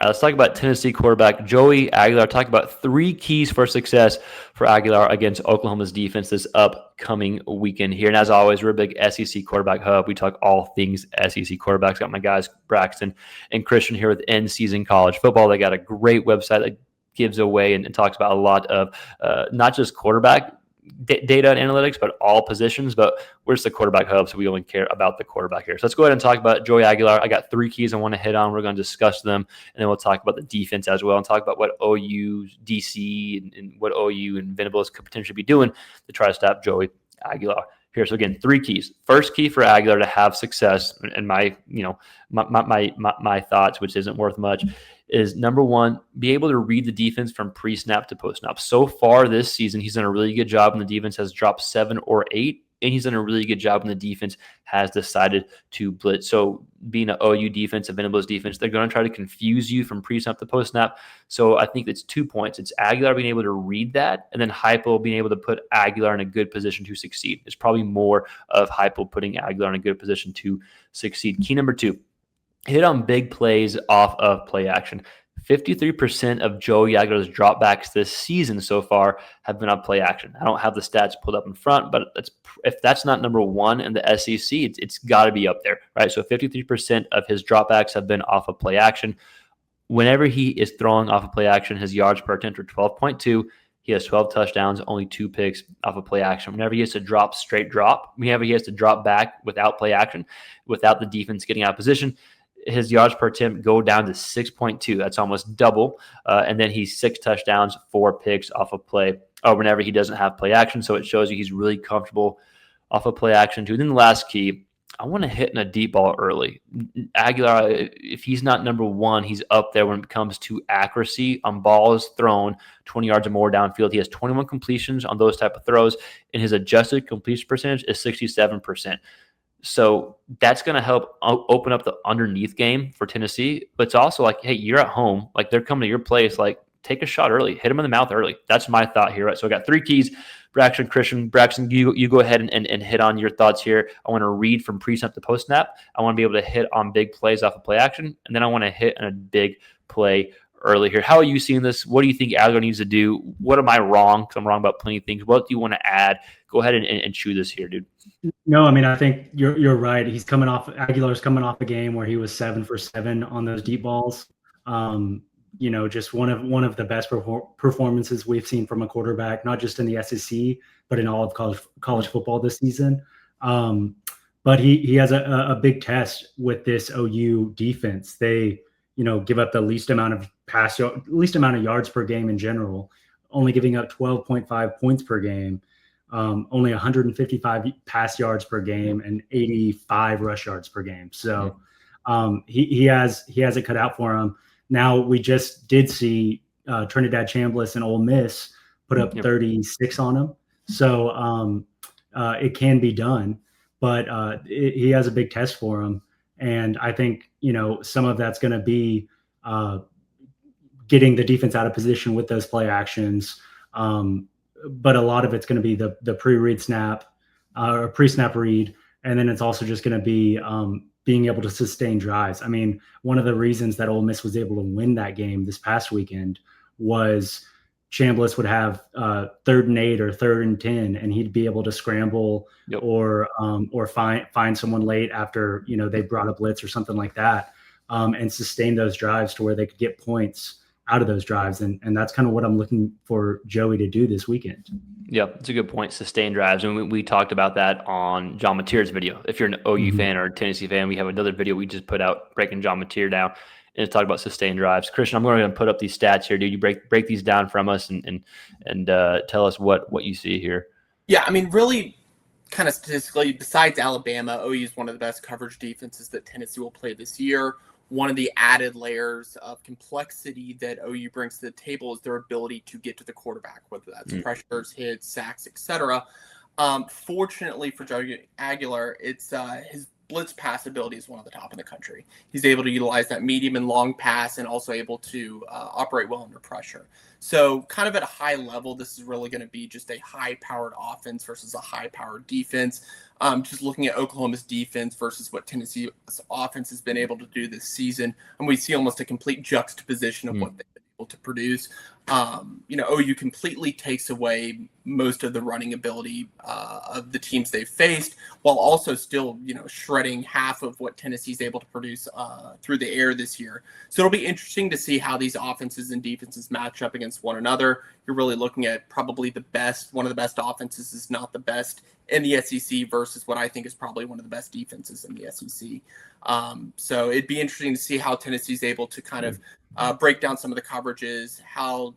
let's talk about Tennessee quarterback Joey Aguilar. Talk about 3 keys for success for Aguilar against Oklahoma's defense this upcoming weekend here. And as always, we're a big SEC quarterback hub. We talk all things SEC quarterbacks. Got my guys Braxton and Christian here with End Season College Football. They got a great website that gives away and talks about a lot of not just quarterback data and analytics, but all positions. But we're just the quarterback hub, so we only care about the quarterback here. So let's go ahead and talk about Joey Aguilar. I got 3 keys I want to hit on. We're going to discuss them, and then we'll talk about the defense as well and talk about what OU, DC, and what OU and Venables could potentially be doing to try to stop Joey Aguilar here. So again, 3 keys. First key for Aguilar to have success, and my thoughts, which isn't worth much, is number 1, be able to read the defense from pre-snap to post-snap. So far this season, he's done a really good job, and the defense has dropped 7 or 8, and he's done a really good job when the defense has decided to blitz. So being an OU defense, a Venables defense, they're going to try to confuse you from pre-snap to post-snap. So I think it's 2 points. It's Aguilar being able to read that, and then Heupel being able to put Aguilar in a good position to succeed. It's probably more of Heupel putting Aguilar in a good position to succeed. Key number 2. Hit on big plays off of play action. 53% of Joey Aguilar's dropbacks this season so far have been on play action. I don't have the stats pulled up in front, but if that's not number 1 in the SEC, it's got to be up there, right? So 53% of his dropbacks have been off of play action. Whenever he is throwing off of play action, his yards per attempt are 12.2. He has 12 touchdowns, only 2 picks off of play action. Whenever he has to drop straight drop, whenever he has to drop back without play action, without the defense getting out of position, his yards per attempt go down to 6.2. That's almost double. And then he's 6 touchdowns, 4 picks off of play whenever he doesn't have play action. So it shows you he's really comfortable off of play action too. Then the last key, I want to hit in a deep ball early. Aguilar, if he's not number 1, he's up there when it comes to accuracy on balls thrown 20 yards or more downfield. He has 21 completions on those type of throws, and his adjusted completion percentage is 67%. So that's going to help open up the underneath game for Tennessee. But it's also like, hey, you're at home. Like, they're coming to your place. Like, take a shot early. Hit them in the mouth early. That's my thought here. Right? So I got 3 keys. Braxton, Christian. Braxton, you go ahead and hit on your thoughts here. I want to read from pre-snap to post-snap. I want to be able to hit on big plays off of play action. And then I want to hit on a big play early here. How are you seeing this? What do you think Aguilar needs to do? What am I wrong? Because I'm wrong about plenty of things. What do you want to add? Go ahead and chew this here, dude. No, I mean, I think you're right. Aguilar's coming off a game where he was 7 for 7 on those deep balls. Just one of the best performances we've seen from a quarterback, not just in the SEC, but in all of college football this season. But he has a big test with this OU defense. They, give up the least amount of yards per game in general, only giving up 12.5 points per game. Only 155 pass yards per game and 85 rush yards per game. So he has it cut out for him. Now, we just did see Trinidad Chambliss and Ole Miss put up 36 on him. So it can be done, but he has a big test for him. And I think, some of that's going to be getting the defense out of position with those play actions. But a lot of it's going to be the pre-read snap or pre-snap read. And then it's also just going to be being able to sustain drives. I mean, one of the reasons that Ole Miss was able to win that game this past weekend was Chambliss would have 3rd and 8 or 3rd and 10, and he'd be able to scramble or find someone late after, they brought a blitz or something like that, and sustain those drives to where they could get points out of those drives. And that's kind of what I'm looking for Joey to do this weekend. Yeah, it's a good point. Sustain drives. And we talked about that on John Mateer's video. If you're an OU fan or a Tennessee fan, we have another video we just put out breaking John Mateer down and it's talking about sustained drives. Christian, I'm going to put up these stats here, dude. You break these down from us and tell us what you see here. Yeah, I mean, really kind of statistically, besides Alabama, OU is one of the best coverage defenses that Tennessee will play this year. One of the added layers of complexity that OU brings to the table is their ability to get to the quarterback, whether that's pressures, hits, sacks, etc. Fortunately for Joey Aguilar, it's his blitz pass ability is one of the top in the country. He's able to utilize that medium and long pass and also able to operate well under pressure. So kind of at a high level, this is really going to be just a high-powered offense versus a high-powered defense. Just looking at Oklahoma's defense versus what Tennessee's offense has been able to do this season, and we see almost a complete juxtaposition of what they've been able to produce. OU completely takes away most of the running ability of the teams they've faced, while also still, shredding half of what Tennessee's able to produce through the air this year. So it'll be interesting to see how these offenses and defenses match up against one another. You're really looking at probably one of the best offenses, is not the best in the SEC, versus what I think is probably one of the best defenses in the SEC. So it'd be interesting to see how Tennessee's able to kind of break down some of the coverages, how,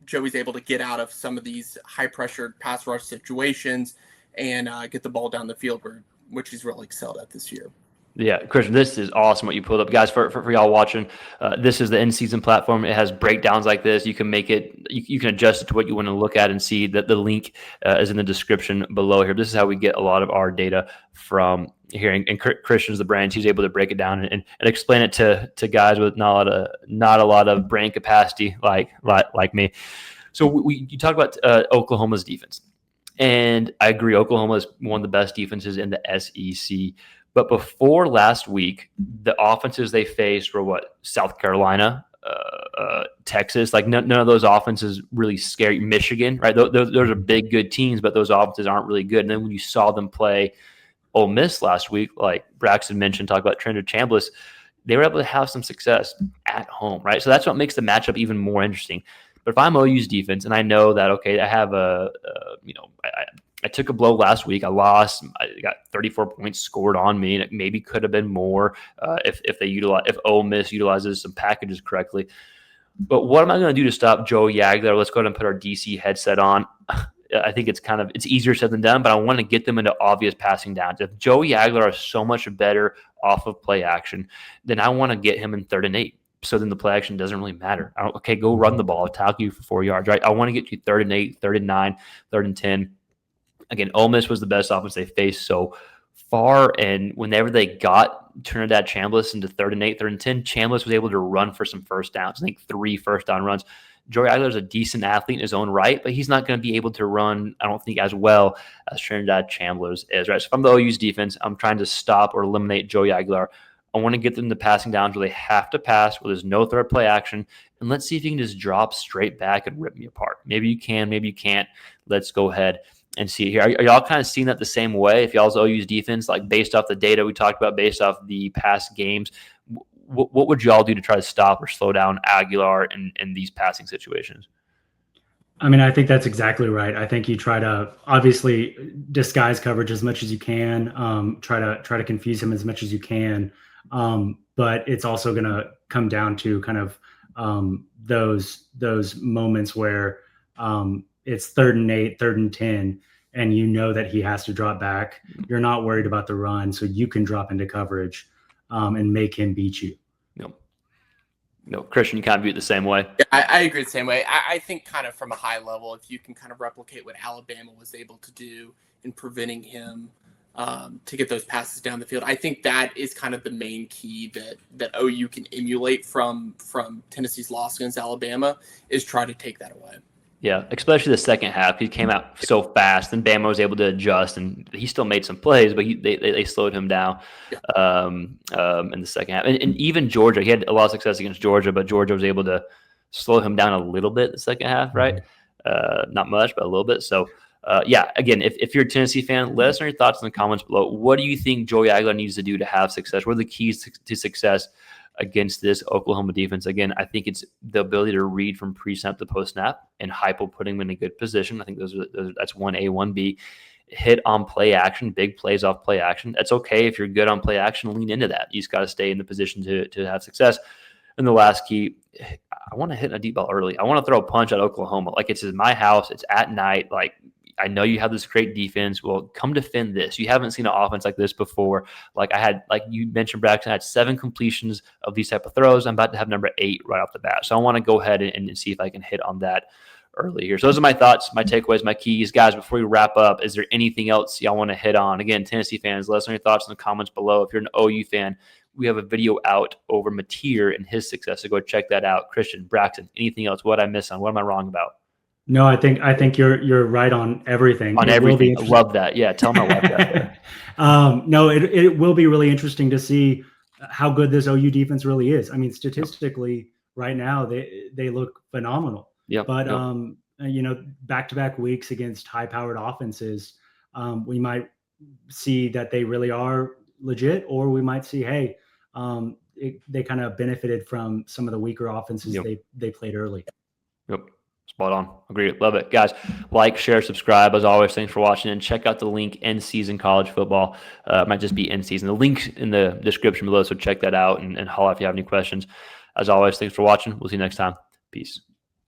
Joey's able to get out of some of these high-pressured pass rush situations and get the ball down the field, which he's really excelled at this year. Yeah, Christian, this is awesome what you pulled up. Guys, for y'all watching, this is the in-season platform. It has breakdowns like this. You can make it, you can adjust it to what you want to look at and see. That the link is in the description below here. This is how we get a lot of our data from here. And Christian's the brains. He's able to break it down and explain it to guys with not a lot of brain capacity like me. So you talk about Oklahoma's defense. And I agree, Oklahoma is one of the best defenses in the SEC. But before last week, the offenses they faced were South Carolina, Texas. Like none of those offenses really scare you. Michigan, right? Those are big, good teams, but those offenses aren't really good. And then when you saw them play Ole Miss last week, like Braxton mentioned, talk about Trent Chambliss, they were able to have some success at home, right? So that's what makes the matchup even more interesting. But if I'm OU's defense and I know that, okay, I have I took a blow last week. I lost. I got 34 points scored on me, and it maybe could have been more if Ole Miss utilizes some packages correctly. But what am I going to do to stop Joey Aguilar? Let's go ahead and put our DC headset on. I think it's easier said than done, but I want to get them into obvious passing downs. If Joey Aguilar is so much better off of play action, then I want to get him in 3rd and 8. So then the play action doesn't really matter. Go run the ball. I'll tackle you for 4 yards, right? I want to get you 3rd and 8, 3rd and 9, 3rd and 10. Again, Ole Miss was the best offense they faced so far, and whenever they got Trinidad Chambliss into 3rd and 8, 3rd and 10, Chambliss was able to run for some first downs. I think 3 first down runs. Joey Aguilar is a decent athlete in his own right, but he's not going to be able to run, I don't think, as well as Trinidad Chambliss is, right? So if I'm the OU's defense, I'm trying to stop or eliminate Joey Aguilar. I want to get them to passing downs where they have to pass, where there's no third play action, and let's see if you can just drop straight back and rip me apart. Maybe you can, maybe you can't. Let's go ahead and see it here. Are y'all kind of seeing that the same way? If y'all's OU's defense, like based off the data we talked about, based off the past games, what would y'all do to try to stop or slow down Aguilar in these passing situations? I mean, I think that's exactly right. I think you try to obviously disguise coverage as much as you can, try to confuse him as much as you can. But it's also going to come down to kind of those moments where it's 3rd and 8, 3rd and 10, and you know that he has to drop back. You're not worried about the run, so you can drop into coverage and make him beat you. No, Christian, you kind of view it the same way. Yeah, I agree the same way. I think kind of from a high level, if you can kind of replicate what Alabama was able to do in preventing him to get those passes down the field, I think that is kind of the main key that OU can emulate from Tennessee's loss against Alabama, is try to take that away. Yeah, especially the second half. He came out so fast, and Bama was able to adjust, and he still made some plays, but they slowed him down in the second half. And even Georgia, he had a lot of success against Georgia, but Georgia was able to slow him down a little bit in the second half, right? Not much, but a little bit. So, again, if you're a Tennessee fan, let us know your thoughts in the comments below. What do you think Joey Aguilar needs to do to have success? What are the keys to success against this Oklahoma defense? Again, I think it's the ability to read from pre-snap to post-snap, and Heupel putting him in a good position. I think that's 1A, 1B. Hit on play action, big plays off play action. That's okay if you're good on play action, lean into that. You just got to stay in the position to have success. And the last key, I want to hit a deep ball early. I want to throw a punch at Oklahoma. Like, it's in my house. It's at night. Like, I know you have this great defense. Well, come defend this. You haven't seen an offense like this before. Like you mentioned, Braxton, I had 7 completions of these type of throws. I'm about to have number 8 right off the bat. So I want to go ahead and see if I can hit on that early here. So those are my thoughts, my takeaways, my keys. Guys, before we wrap up, is there anything else y'all want to hit on? Again, Tennessee fans, let us know your thoughts in the comments below. If you're an OU fan, we have a video out over Mateer and his success, so go check that out. Christian, Braxton, anything else? What I miss on? What am I wrong about? No, I think you're right on everything. On everything. I love that. Yeah, tell my wife that. No, it will be really interesting to see how good this OU defense really is. I mean, statistically, right now they look phenomenal. Yeah. But back-to-back weeks against high-powered offenses, we might see that they really are legit, or we might see, hey, they kind of benefited from some of the weaker offenses they played early. Yep. Spot on. Agree. Love it. Guys, like, share, subscribe. As always, thanks for watching. And check out the link, End Season College Football. It might just be End Season. The link's in the description below, so check that out and holla if you have any questions. As always, thanks for watching. We'll see you next time. Peace.